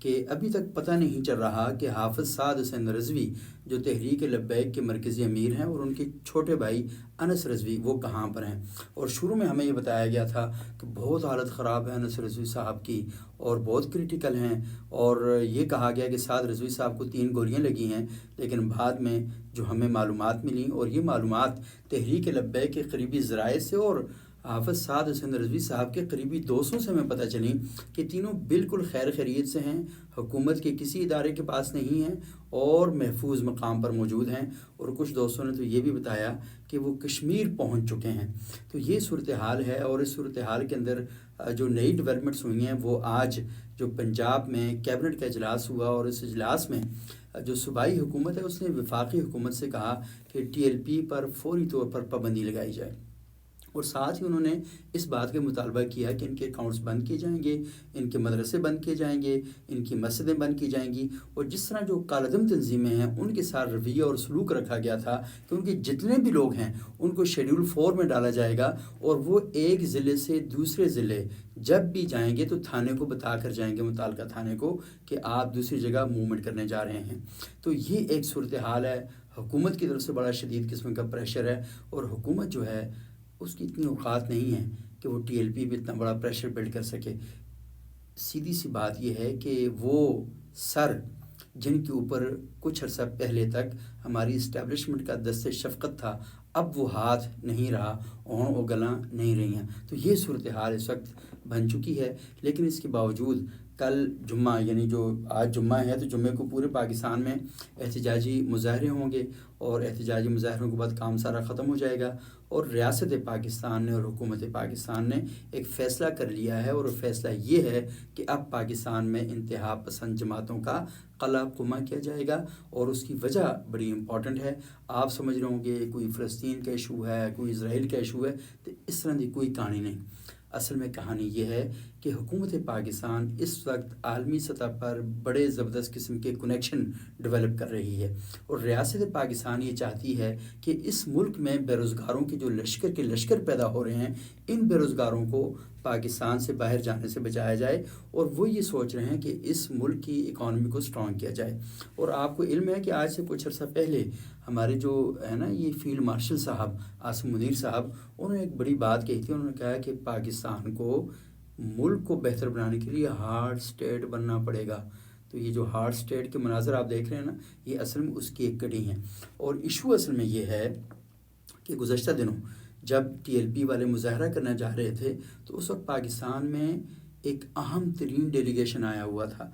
کہ ابھی تک پتہ نہیں چل رہا کہ حافظ سعد حسین رضوی جو تحریک لبیک کے مرکزی امیر ہیں اور ان کے چھوٹے بھائی انس رضوی وہ کہاں پر ہیں۔ اور شروع میں ہمیں یہ بتایا گیا تھا کہ بہت حالت خراب ہے انس رضوی صاحب کی اور بہت کریٹیکل ہیں، اور یہ کہا گیا کہ سعد رضوی صاحب کو 3 گولیاں لگی ہیں، لیکن بعد میں جو ہمیں معلومات ملیں اور یہ معلومات تحریک لبیک کے قریبی ذرائع سے اور حافظ سعد حسین رضوی صاحب کے قریبی دوستوں سے ہمیں پتہ چلی کہ تینوں بالکل خیر خیریت سے ہیں، حکومت کے کسی ادارے کے پاس نہیں ہیں اور محفوظ مقام پر موجود ہیں۔ اور کچھ دوستوں نے تو یہ بھی بتایا کہ وہ کشمیر پہنچ چکے ہیں۔ تو یہ صورتحال ہے، اور اس صورتحال کے اندر جو نئی ڈیولپمنٹس ہوئی ہیں وہ آج جو پنجاب میں کیبنٹ کا اجلاس ہوا، اور اس اجلاس میں جو صوبائی حکومت ہے اس نے وفاقی حکومت سے کہا کہ ٹی ایل پی پر فوری طور پر پابندی لگائی جائے، اور ساتھ ہی انہوں نے اس بات کا مطالبہ کیا کہ ان کے اکاؤنٹس بند کیے جائیں گے، ان کے مدرسے بند کیے جائیں گے، ان کی مسجدیں بند کی جائیں گی، اور جس طرح جو کالعدم تنظیمیں ہیں ان کے ساتھ رویہ اور سلوک رکھا گیا تھا کہ ان کے جتنے بھی لوگ ہیں ان کو شیڈول 4 میں ڈالا جائے گا، اور وہ ایک ضلع سے دوسرے ضلع جب بھی جائیں گے تو تھانے کو بتا کر جائیں گے، متعلقہ تھانے کو، کہ آپ دوسری جگہ موومنٹ کرنے جا رہے ہیں۔ تو یہ ایک صورتحال ہے، حکومت کی طرف سے بڑا شدید قسم کا پریشر ہے، اور حکومت جو ہے اس کی اتنی اوقات نہیں ہے کہ وہ ٹی ایل پی پہ اتنا بڑا پریشر بلڈ کر سکے۔ سیدھی سی بات یہ ہے کہ وہ سر جن کے اوپر کچھ عرصہ پہلے تک ہماری اسٹیبلشمنٹ کا دست شفقت تھا، اب وہ ہاتھ نہیں رہا، اون و گلاں نہیں رہی ہیں۔ تو یہ صورتحال اس وقت بن چکی ہے، لیکن اس کے باوجود کل جمعہ، یعنی جو آج جمعہ ہے، تو جمعے کو پورے پاکستان میں احتجاجی مظاہرے ہوں گے، اور احتجاجی مظاہروں کے بعد کام سارا ختم ہو جائے گا، اور ریاست پاکستان نے اور حکومت پاکستان نے ایک فیصلہ کر لیا ہے، اور فیصلہ یہ ہے کہ اب پاکستان میں انتہا پسند جماعتوں کا قلع قمع کیا جائے گا، اور اس کی وجہ بڑی امپورٹنٹ ہے۔ آپ سمجھ رہے ہوں گے کوئی فلسطین کا ایشو ہے، کوئی اسرائیل کا ایشو ہے، تو اس طرح کی کوئی کہانی نہیں۔ اصل میں کہانی یہ ہے کہ حکومت پاکستان اس وقت عالمی سطح پر بڑے زبردست قسم کے کنیکشن ڈیولپ کر رہی ہے، اور ریاست پاکستان یہ چاہتی ہے کہ اس ملک میں بے روزگاروں کے جو لشکر کے لشکر پیدا ہو رہے ہیں، ان بے روزگاروں کو پاکستان سے باہر جانے سے بچایا جائے، اور وہ یہ سوچ رہے ہیں کہ اس ملک کی اکانومی کو سٹرونگ کیا جائے۔ اور آپ کو علم ہے کہ آج سے کچھ عرصہ پہلے ہمارے جو ہے نا یہ فیلڈ مارشل صاحب عاصم منیر صاحب، انہوں نے ایک بڑی بات کہی تھی، انہوں نے کہا کہ پاکستان کو ملک کو بہتر بنانے کے لیے ہارڈ اسٹیٹ بننا پڑے گا۔ تو یہ جو ہارڈ اسٹیٹ کے مناظر آپ دیکھ رہے ہیں نا، یہ اصل میں اس کی ایک کڑی ہیں، اور ایشو اصل میں یہ ہے کہ گزشتہ دنوں جب ٹی ایل پی والے مظاہرہ کرنا چاہ رہے تھے، تو اس وقت پاکستان میں ایک اہم ترین ڈیلیگیشن آیا ہوا تھا،